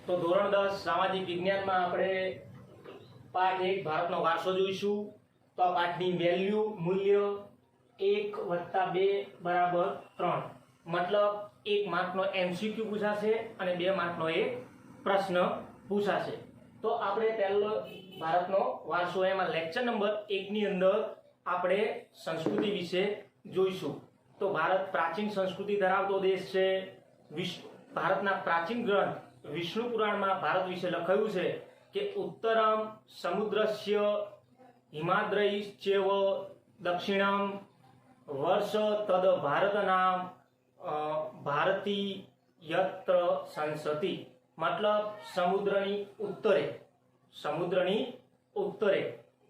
તો ધોરણ 10 સામાજિક વિજ્ઞાનમાં આપણે પાઠ 1 ભારતનો વારસો જોઈશું। તો આ પાઠની વેલ્યુ મૂલ્ય 1 + 2 = 3, મતલબ 1 માર્કનો એમસીક્યુ પૂછાશે અને 2 માર્કનો એક પ્રશ્ન પૂછાશે। તો આપણે પહેલો ભારતનો વારસો એમાં લેક્ચર નંબર 1 ની અંદર આપણે સંસ્કૃતિ વિશે જોઈશું। તો ભારત પ્રાચીન સંસ્કૃતિ ધરાવતો દેશ છે। ભારતના પ્રાચીન ગ્રંથ વિષ્ણુ પુરાણમાં ભારત વિશે લખાયું છે કે ઉત્તરમ સમુદ્રસ્ય હિમાદ્રૈશ્ચેવ દક્ષિણમ વર્ષ તદ ભારત નામ ભારતી યત્ર સંસતિ, મતલબ સમુદ્રની ઉત્તરે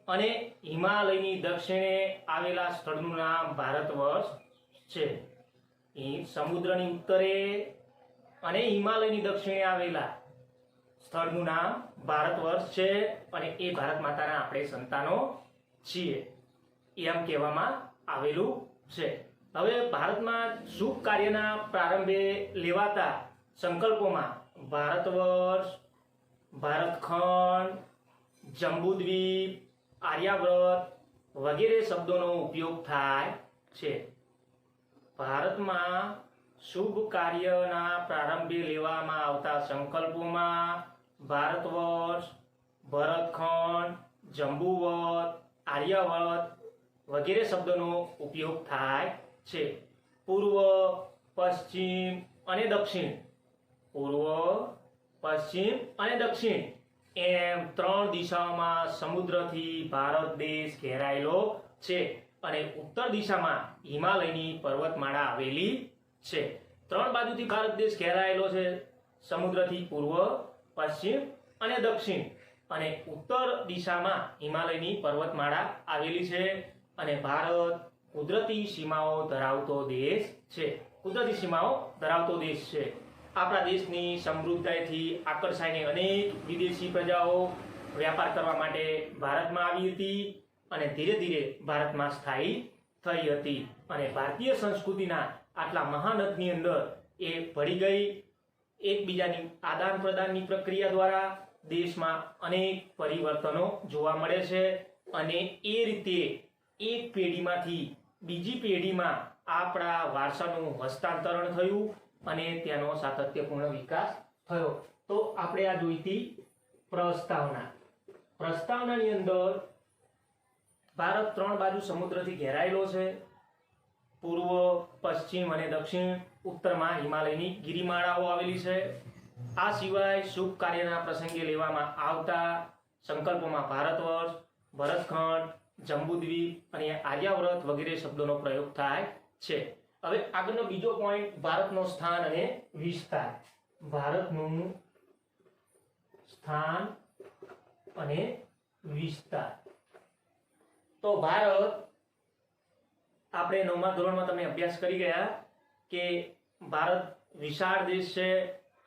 અને હિમાલયની દક્ષિણે આવેલા સ્થળનું નામ ભારત વર્ષ છે। સમુદ્રની ઉત્તરે અને હિમાલયની દક્ષિણે આવેલા સ્થળનું નામ ભારત વર્ષ છે અને એ ભારત માતાના આપણે સંતાનો છીએ એમ કહેવામાં આવેલું છે। હવે ભારતમાં શુભ કાર્યના પ્રારંભે લેવાતા સંકલ્પોમાં ભારત વર્ષ, ભારતખંડ, જંબુદ્વીપ, આર્યાવ્રત વગેરે શબ્દોનો ઉપયોગ થાય છે। ભારતમાં શુભ કાર્યના પ્રારંભે લેવામાં આવતા સંકલ્પોમાં ભારત વર્ષ, ભરતખંડ, જંબુવત, આર્યાવર્ત વગેરે શબ્દોનો ઉપયોગ થાય છે। પૂર્વ, પશ્ચિમ અને દક્ષિણ, એમ 3 દિશાઓમાં સમુદ્રથી ભારત દેશ ઘેરાયેલો છે અને ઉત્તર દિશામાં હિમાલયની પર્વતમાળા આવેલી છે। 3 બાજુથી ભારત દેશ ઘેરાયેલો છે, સમુદ્રથી પૂર્વ, પશ્ચિમ અને દક્ષિણ, અને ઉત્તર દિશામાં હિમાલયની પર્વતમાળા આવેલી છે અને ભારત કુદરતી સીમાઓ ધરાવતો દેશ છે। આપણા દેશની સમૃદ્ધિથી આકર્ષાઈને અનેક વિદેશી પ્રજાઓ વ્યાપાર કરવા માટે ભારતમાં આવી હતી અને ધીરે ધીરે ભારતમાં સ્થાયી થઈ હતી અને ભારતીય સંસ્કૃતિના આટલા મહાનગરની અંદર એ ભળી ગઈ। એકબીજાની આદાન પ્રદાનની પ્રક્રિયા દ્વારા દેશમાં અનેક પરિવર્તનો જોવા મળે છે અને એ રીતે એક પેઢીમાંથી બીજી પેઢીમાં આપણા વારસાનું હસ્તાંતરણ થયું અને તેનો સાતત્યપૂર્ણ વિકાસ થયો। તો આપણે આ જોઈતી પ્રસ્તાવનાની અંદર ભારત 3 બાજુ સમુદ્રથી ઘેરાયેલો છે। પૂર્વ, પશ્ચિમ અને દક્ષિણ, ઉત્તરમાં હિમાલયની ગિરિમાળાઓ આવેલી છે। આ સિવાય શુભ કાર્યના પ્રસંગે લેવામાં આવતા સંકલ્પોમાં ભારત વર્ષ, ભરતખંડ, જંબુદ્વીપ અને આર્યાવ્રત વગેરે શબ્દોનો પ્રયોગ થાય છે। હવે આગળનો બીજો પોઈન્ટ ભારતનું સ્થાન અને વિસ્તાર। ભારતનું સ્થાન અને વિસ્તાર। તો ભારત આપણે 9મા ધોરણમાં તમે અભ્યાસ કરી ગયા કે ભારત વિશાળ દેશ છે।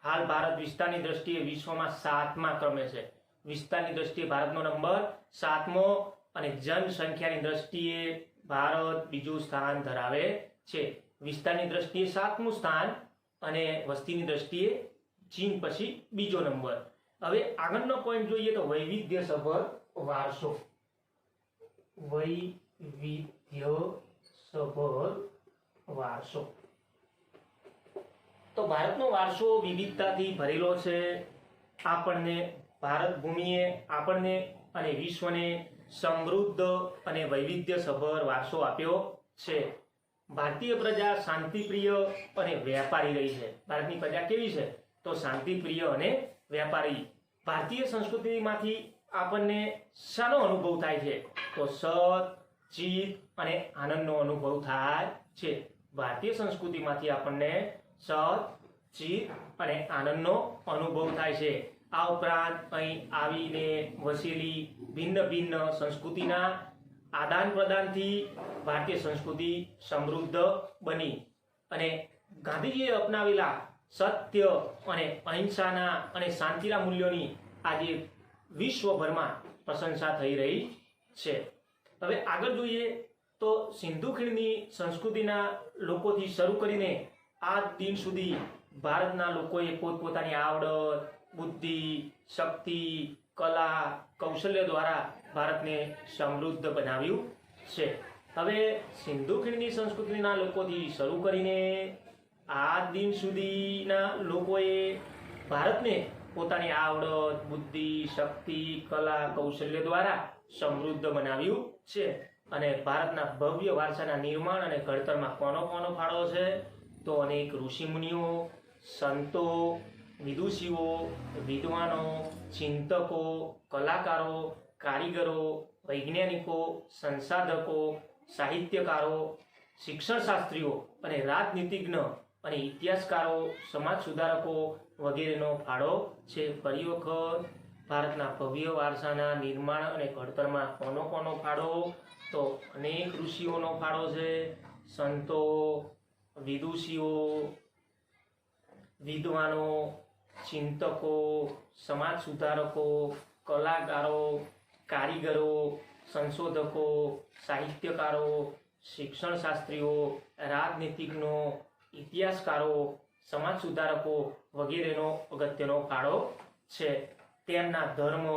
હાલ ભારત વિસ્તારની દ્રષ્ટિએ વિશ્વમાં 7મા ક્રમે છે। વિસ્તારની દ્રષ્ટિએ ભારતનો નંબર 7મો અને જનસંખ્યાની દ્રષ્ટિએ ભારત બીજું સ્થાન ધરાવે છે। વિસ્તારની દ્રષ્ટિએ 7મું સ્થાન અને વસ્તીની દ્રષ્ટિએ ચીન પછી બીજો નંબર। હવે આગળનો પોઈન્ટ જોઈએ તો વૈવિધ્યસભર વારસો। તો ભારતનો વારસો વિવિધતાથી ભરેલો છે। ભારત ભૂમિએ આપણને અને વિશ્વને સમૃદ્ધ અને વૈવિધ્યસભર વારસો આપ્યો છે। ભારતીય પ્રજા શાંતિપ્રિય અને વ્યાપારી રહી છે। ભારતની પ્રજા કેવી છે? તો શાંતિપ્રિય અને વ્યાપારી। ભારતીય સંસ્કૃતિમાંથી આપણને શાનો અનુભવ થાય છે? તો સત, ચિત્ત અને આનંદનો અનુભવ થાય છે। ભારતીય સંસ્કૃતિમાંથી આપણને સત, ચિત્ત અને આનંદનો અનુભવ થાય છે। આ ઉપરાંત અહીં આવીને વસેલી ભિન્ન ભિન્ન સંસ્કૃતિના આદાન પ્રદાનથી ભારતીય સંસ્કૃતિ સમૃદ્ધ બની અને ગાંધીજીએ અપનાવેલા સત્ય અને અહિંસાના અને શાંતિના મૂલ્યોની આજે વિશ્વભરમાં પ્રશંસા થઈ રહી છે। હવે આગળ જોઈએ તો સિંધુ ખીણની સંસ્કૃતિના લોકોથી શરૂ કરીને આજ દિન સુધી ભારતના લોકોએ પોતપોતાની આવડત, બુદ્ધિ, શક્તિ, કલા, કૌશલ્ય દ્વારા ભારતને સમૃદ્ધ બનાવ્યું છે. હવે સિંધુ ખીણની સંસ્કૃતિના લોકોથી શરૂ કરીને આજ દિન સુધીના લોકોએ ભારતને પોતાની આવડત, બુદ્ધિ, શક્તિ, કલા, કૌશલ્ય દ્વારા સમૃદ્ધ બનાવ્યું છે. અને ભારતના ભવ્ય વારસાના નિર્માણ અને ઘડતરમાં કોનો ફાળો છે? તો અનેક ઋષિમુનિઓ, સંતો, વિદુષીઓ, વિદ્વાનો, ચિંતકો, કલાકારો, કારીગરો, વૈજ્ઞાનિકો, સંસાધકો, સાહિત્યકારો, શિક્ષણશાસ્ત્રીઓ અને રાજનીતિજ્ઞ અને ઇતિહાસકારો, સમાજ સુધારકો વગેરેનો ફાળો છે. ફરી વખત ભારતના ભવ્ય વારસાના નિર્માણ અને ઘડતરમાં કોનો ફાળો? તો અનેક ઋષિઓનો ફાળો છે, સંતો, વિદુષીઓ, વિદ્વાનો, ચિંતકો, સમાજ સુધારકો, કલાકારો, કારીગરો, સંશોધકો, સાહિત્યકારો, શિક્ષણશાસ્ત્રીઓ, રાજનીતિજ્ઞો, ઇતિહાસકારો, સમાજ સુધારકો વગેરેનો અગત્યનો ફાળો છે. તેમના ધર્મ,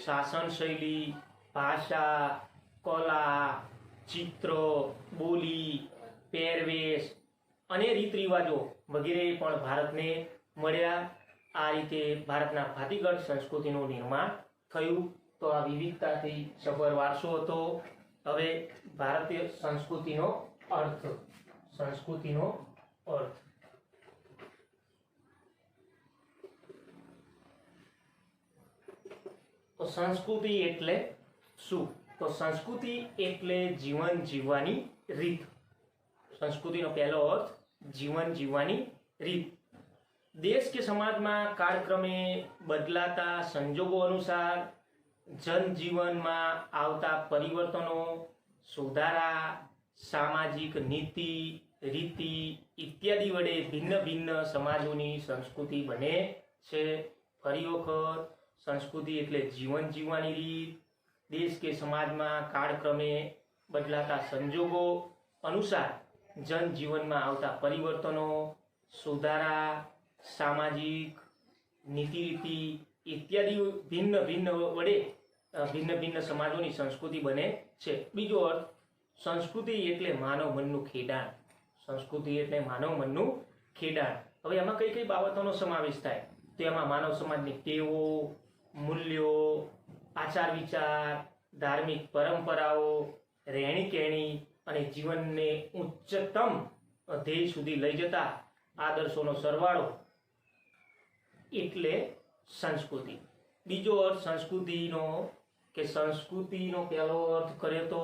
શાસન શૈલી, ભાષા, કલા, ચિત્ર, બોલી, પહેરવેશ અને રીત રિવાજો વગેરે પણ ભારતને મળ્યા. આ રીતે ભારતના ભાતીગળ સંસ્કૃતિનું નિર્માણ થયું. તો આ વિવિધતાથી સભર વારસો હતો. હવે ભારતીય સંસ્કૃતિનો અર્થ. તો સંસ્કૃતિ એટલે શું? તો સંસ્કૃતિ એટલે જીવન જીવવાની રીત. સંસ્કૃતિનો પહેલો અર્થ જીવન જીવવાની રીત. દેશ કે સમાજમાં કાળક્રમે બદલાતા સંજોગો અનુસાર જનજીવનમાં આવતા પરિવર્તનો, સુધારા, સામાજિક નીતિ, રીતિ ઇત્યાદિ વડે ભિન્ન ભિન્ન સમાજોની સંસ્કૃતિ બને છે. ફરી વખત સંસ્કૃતિ એટલે જીવન જીવવાની રીત. દેશ કે સમાજમાં કાળક્રમે બદલાતા સંજોગો અનુસાર જનજીવનમાં આવતા પરિવર્તનો, સુધારા, સામાજિક નીતિ રીતિ ઇત્યાદિ ભિન્ન ભિન્ન સમાજોની સંસ્કૃતિ બને છે. બીજો અર્થ સંસ્કૃતિ એટલે માનવ મનનું ખેડાણ. હવે એમાં કઈ કઈ બાબતોનો સમાવેશ થાય? તો એમાં માનવ સમાજની ટેવો, મૂલ્યો, આચાર વિચાર, ધાર્મિક પરંપરાઓ, રહેણી કહેણી અને જીવનને ઉચ્ચતમ ધ્યેય સુધી લઈ જતા આદર્શોનો સરવાળો એટલે સંસ્કૃતિ. બીજો અર્થ સંસ્કૃતિનો પહેલો અર્થ કર્યો તો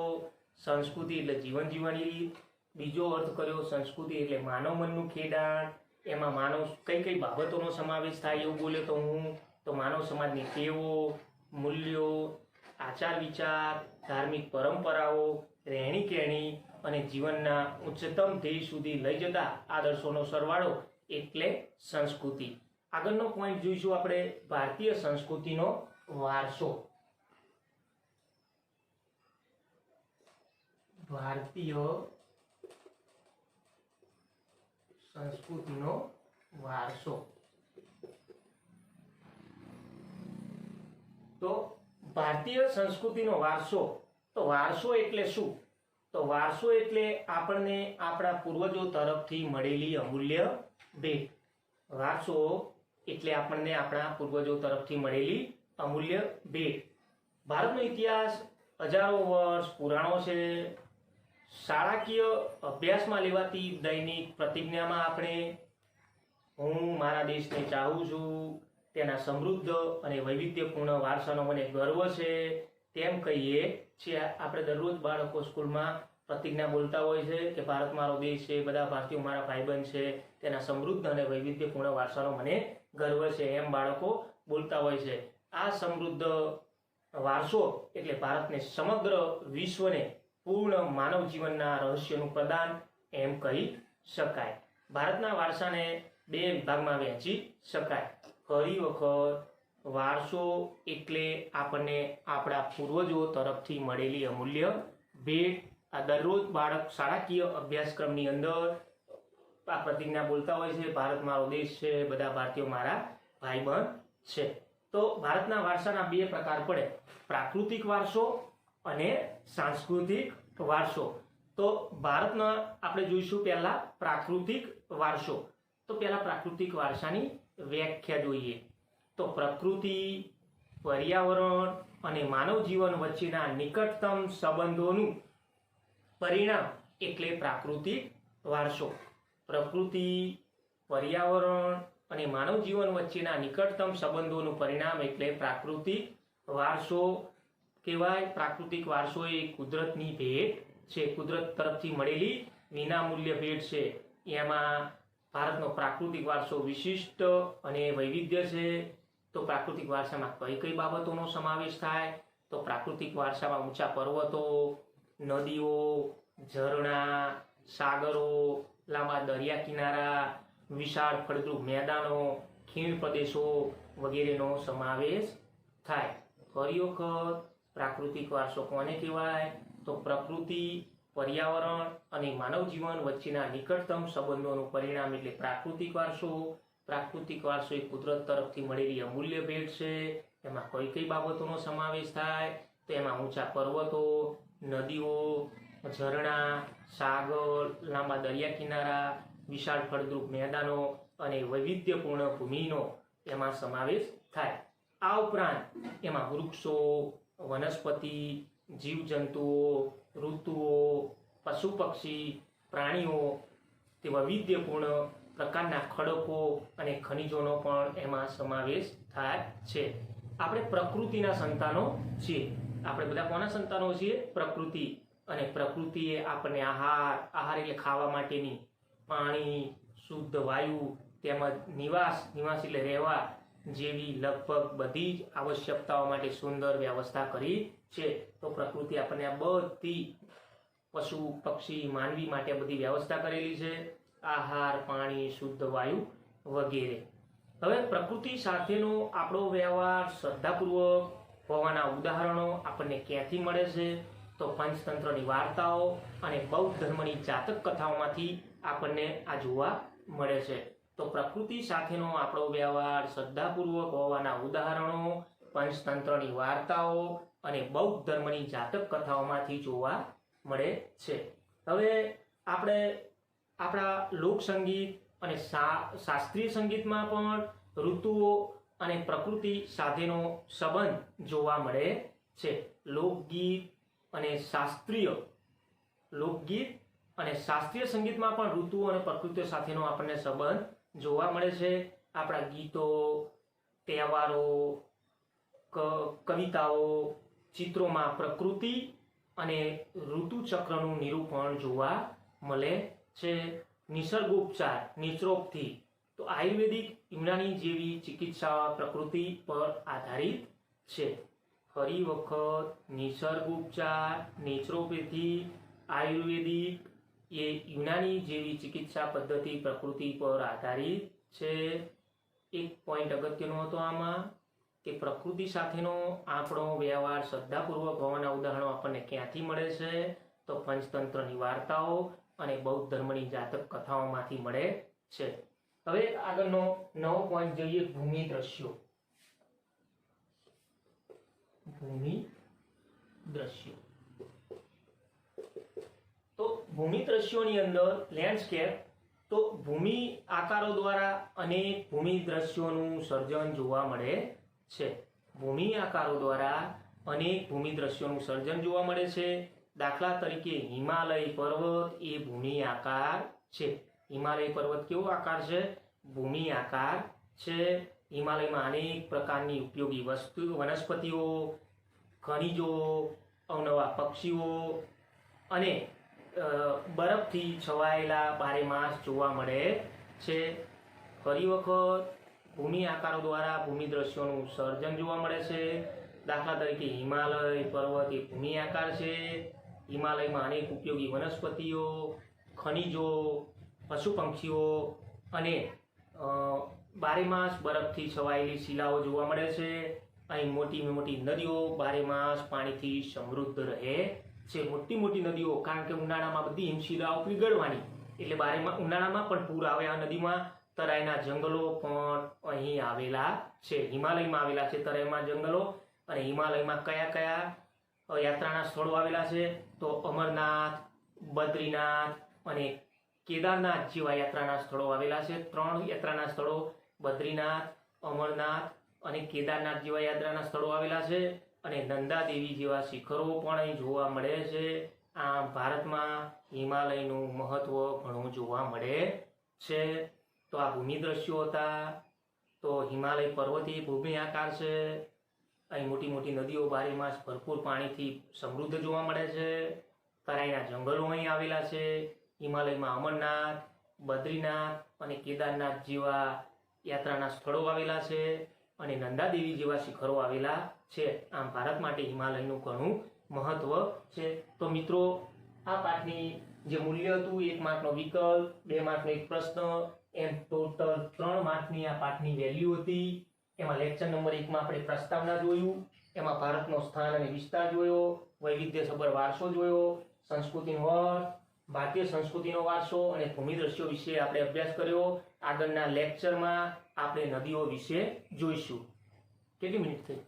સંસ્કૃતિ એટલે જીવન જીવવાની રીત. બીજો અર્થ કર્યો સંસ્કૃતિ એટલે માનવ મનનું ખેડાણ. એમાં માનવ કઈ બાબતોનો સમાવેશ થાય એવું બોલ્યો તો હું. તો માનવ સમાજની ટેવો, મૂલ્યો, આચાર વિચાર, ધાર્મિક પરંપરાઓ, રહેણી કહેણી અને જીવનના ઉચ્ચતમ ધ્યેય સુધી લઈ જતા આદર્શોનો સરવાળો એટલે સંસ્કૃતિ. આગળનો પોઈન્ટ જોઈશું આપણે ભારતીય સંસ્કૃતિનો વારસો. ભારતીય સંસ્કૃતિનો વારસો. તો ભારતીય સંસ્કૃતિનો વારસો. તો વારસો એટલે શું? તો વારસો એટલે આપણને આપણા પૂર્વજો તરફથી મળેલી અમૂલ્ય ભેટ. વારસો એટલે આપણને આપણા પૂર્વજો તરફથી મળેલી અમૂલ્ય ભેટ. ભારતનો ઇતિહાસ હજારો વર્ષ પુરાણો છે. શાળાકીય અભ્યાસમાં લેવાતી દૈનિક પ્રતિજ્ઞામાં આપણે હું મારા દેશને ચાહું છું, તેના સમૃદ્ધ અને વૈવિધ્યપૂર્ણ વારસાનો મને ગર્વ છે તેમ કહીએ છીએ. આપણે દરરોજ બાળકો સ્કૂલમાં પ્રતિજ્ઞા બોલતા હોય છે કે ભારત મારો દેશ છે, બધા ભારતીયો મારા ભાઈબંધ છે, તેના સમૃદ્ધ અને વૈવિધ્યપૂર્ણ વારસાનો મને ગર્વ છે એમ બાળકો બોલતા હોય છે. આ સમૃદ્ધ વારસો એટલે ભારતને સમગ્ર વિશ્વને પૂર્ણ માનવ જીવનના રહસ્યનું પ્રદાન એમ કહી શકાય. ભારતના વારસાને બે વિભાગમાં વહેંચી શકાય. ફરી વખત વારસો એટલે આપણને આપણા પૂર્વજો તરફથી મળેલી અમૂલ્ય ભેટ. આ દરરોજ બાળક શાળાકીય અભ્યાસક્રમની અંદર આ પ્રતિજ્ઞા બોલતા હોય છે, ભારત મારો દેશ છે, બધા ભારતીયો મારા ભાઈબંધ છે. તો ભારતના વારસાના બે પ્રકાર પડે, પ્રાકૃતિક વારસો અને સાંસ્કૃતિક વારસો. તો ભારતના આપણે જોઈશું પહેલા પ્રાકૃતિક વારસો. તો પહેલા પ્રાકૃતિક વારસાની વ્યાખ્યા જોઈએ. તો પ્રકૃતિ, પર્યાવરણ અને માનવ જીવન વચ્ચેના નિકટતમ સંબંધોનું પરિણામ એટલે પ્રાકૃતિક વારસો. પ્રકૃતિ, પર્યાવરણ અને માનવ જીવન વચ્ચેના નિકટતમ સંબંધોનું પરિણામ એટલે પ્રાકૃતિક વારસો કહેવાય. પ્રાકૃતિક વારસો એ કુદરતની ભેટ છે, કુદરત તરફથી મળેલી વિનામૂલ્ય ભેટ છે. એમાં ભારતનો પ્રાકૃતિક વારસો વિશિષ્ટ અને વૈવિધ્ય છે. તો પ્રાકૃતિક વારસામાં કઈ કઈ બાબતોનો સમાવેશ થાય? તો પ્રાકૃતિક વારસામાં ઊંચા પર્વતો, નદીઓ, ઝરણા, સાગરો, લાંબા દરિયા કિનારા, વિશાળ ફળદ્રુપ મેદાનો, ખીણ પ્રદેશો વગેરેનો સમાવેશ થાય. ફરી વખત પ્રાકૃતિક વારસો કોને કહેવાય? તો પ્રકૃતિ, પર્યાવરણ અને માનવ જીવન વચ્ચેના નિકટતમ સંબંધોનું પરિણામ એટલે પ્રાકૃતિક વારસો. પ્રાકૃતિક વારસો એ કુદરત તરફથી મળેલી અમૂલ્ય ભેટ છે. એમાં કઈ કઈ બાબતોનો સમાવેશ થાય? તો એમાં ઊંચા પર્વતો, નદીઓ, ઝરણા, સાગર, લાંબા દરિયા કિનારા, વિશાળ ફળદ્રુપ મેદાનો અને વૈવિધ્યપૂર્ણ ભૂમિનો એમાં સમાવેશ થાય. આ ઉપરાંત એમાં વૃક્ષો, વનસ્પતિ, જીવજંતુઓ, ઋતુઓ, પશુ પક્ષી, પ્રાણીઓ, તે વૈવિધ્યપૂર્ણ પ્રકારના ખડકો અને ખનિજોનો પણ એમાં સમાવેશ થાય છે. આપણે પ્રકૃતિના સંતાનો છીએ. આપણે બધા કોના સંતાનો છીએ? પ્રકૃતિ. અને પ્રકૃતિએ આપણને આહાર એટલે ખાવા માટેની, પાણી, શુદ્ધ વાયુ તેમજ નિવાસ એટલે રહેવા જેવી લગભગ બધી જ આવશ્યકતાઓ માટે સુંદર વ્યવસ્થા કરી છે. તો પ્રકૃતિ આપણને આ બધી પશુ, પક્ષી, માનવી માટે બધી વ્યવસ્થા કરેલી છે, આહાર, પાણી, શુદ્ધ વાયુ વગેરે. હવે પ્રકૃતિ સાથેનો આપણો વ્યવહાર શ્રદ્ધાપૂર્વક હોવાના ઉદાહરણો આપણને ક્યાંથી મળે છે? તો પંચતંત્રની વાર્તાઓ અને બૌદ્ધ ધર્મની જાતક કથાઓમાંથી આપણને આ જોવા મળે છે. તો પ્રકૃતિ સાથેનો આપણો વ્યવહાર શ્રદ્ધાપૂર્વક હોવાના ઉદાહરણો પંચતંત્રની વાર્તાઓ અને બૌદ્ધ ધર્મની જાતક કથાઓમાંથી જોવા મળે છે. હવે આપણે આપણા લોકસંગીત અને શાસ્ત્રીય સંગીતમાં પણ ઋતુઓ અને પ્રકૃતિ સાથેનો સંબંધ જોવા મળે છે. લોકગીત અને શાસ્ત્રીય સંગીતમાં પણ ઋતુઓ અને પ્રકૃતિ સાથેનો આપણને સંબંધ જોવા મળે છે. આપણા ગીતો, તહેવારો, કવિતાઓ, ચિત્રોમાં પ્રકૃતિ અને ઋતુચક્રનું નિરૂપણ જોવા મળે છે. નિસર્ગોપચાર, નેચરોપથી, તો આયુર્વેદિક, યુનાની જેવી ચિકિત્સા પ્રકૃતિ પર આધારિત છે. ફરી વખત નિસર્ગોપચાર, નેચરોપેથી, આયુર્વેદિક એ યુનાની જેવી ચિકિત્સા પદ્ધતિ પ્રકૃતિ પર આધારિત છે. એક પોઈન્ટ અગત્યનો હતો આમાં કે પ્રકૃતિ સાથેનો આપણો વ્યવહાર શ્રદ્ધાપૂર્વક હોવાના ઉદાહરણો આપણને ક્યાંથી મળે છે? તો પંચતંત્રની વાર્તાઓ અને બૌદ્ધ ધર્મની જાતક કથાઓમાંથી મળે છે. હવે આગળનો નવો પોઈન્ટ જોઈએ, ભૂમિ દ્રશ્યો. ભૂમિ દ્રશ્યો. તો ભૂમિ દ્રશ્યોની અંદર લેન્ડસ્કેપ, તો ભૂમિ આકારો દ્વારા અનેક ભૂમિ દ્રશ્યોનું સર્જન જોવા મળે છે. ભૂમિ આકારો દ્વારા અનેક ભૂમિ દ્રશ્યોનું સર્જન જોવા મળે છે. દાખલા તરીકે હિમાલય પર્વત એ ભૂમિ આકાર છે. હિમાલય પર્વત કેવો આકાર છે? ભૂમિ આકાર છે. હિમાલયમાં અનેક પ્રકારની ઉપયોગી વનસ્પતિઓ, ખનિજો, અવનવા પક્ષીઓ અને બરફથી છવાયેલા બારેમાસ જોવા મળે છે. ફરી વખત ભૂમિ આકારો દ્વારા ભૂમિ દ્રશ્યોનું સર્જન જોવા મળે છે. દાખલા તરીકે હિમાલય પર્વત એ ભૂમિ આકાર છે. હિમાલયમાં અનેક ઉપયોગી વનસ્પતિઓ, ખનિજો, પશુ પક્ષીઓ અને બારેમાસ બરફથી છવાયેલી શિલાઓ જોવા મળે છે. અહીં મોટી મોટી નદીઓ બારેમાસ પાણીથી સમૃદ્ધ રહે છે. મોટી મોટી નદીઓ, કારણ કે ઉનાળામાં બધી હિમશિલાઓ પીગળવાની એટલે ઉનાળામાં પણ પૂર આવે આ નદીમાં. તરાઈના જંગલો પણ અહીં આવેલા છે, હિમાલયમાં આવેલા છે તરાઈમાં જંગલો. અને હિમાલયમાં કયા કયા યાત્રાના સ્થળો આવેલા છે? તો અમરનાથ, બદ્રીનાથ અને કેદારનાથ જેવા યાત્રાના સ્થળો આવેલા છે. 3 યાત્રાના સ્થળો બદ્રીનાથ, અમરનાથ અને કેદારનાથ જેવા યાત્રાના સ્થળો આવેલા છે. અને નંદાદેવી જેવા શિખરો પણ અહીં જોવા મળે છે. આમ ભારતમાં હિમાલયનું મહત્વ ઘણું જોવા મળે છે. તો આ ભૂમિ દ્રશ્યો હતા. તો હિમાલય પર્વતીય ભૂમિ આકાર છે. અહીં મોટી મોટી નદીઓ બારેમાસ ભરપૂર પાણીથી સમૃદ્ધ જોવા મળે છે. તરાઈના જંગલો અહીં આવેલા છે. હિમાલયમાં અમરનાથ, બદ્રીનાથ અને કેદારનાથ જેવા યાત્રાના સ્થળો આવેલા છે. અને નંદાદેવી જેવા શિખરો આવેલા છે. આમ ભારત માટે હિમાલયનું ઘણું મહત્વ છે. તો મિત્રો, આ પાઠની જે મૂલ્ય હતું 1 માર્કનો વિકલ્પ, 2 માર્કનો એક પ્રશ્ન, એમ ટોટલ 3 માર્કની આ પાઠની વેલ્યુ હતી. એમાં લેક્ચર નંબર 1માં આપણે પ્રસ્તાવના જોયું, એમાં ભારતનો સ્થાન અને વિસ્તાર જોયો, વૈવિધ્યસભર વારસો જોયો, સંસ્કૃતિનો અર્થ, ભારતીય સંસ્કૃતિનો વારસો અને ભૂમિ દ્રશ્યો વિશે આપણે અભ્યાસ કર્યો. આગળના લેક્ચરમાં આપણે નદીઓ વિશે જોઈશું. કેટલી મિનિટ થઈ?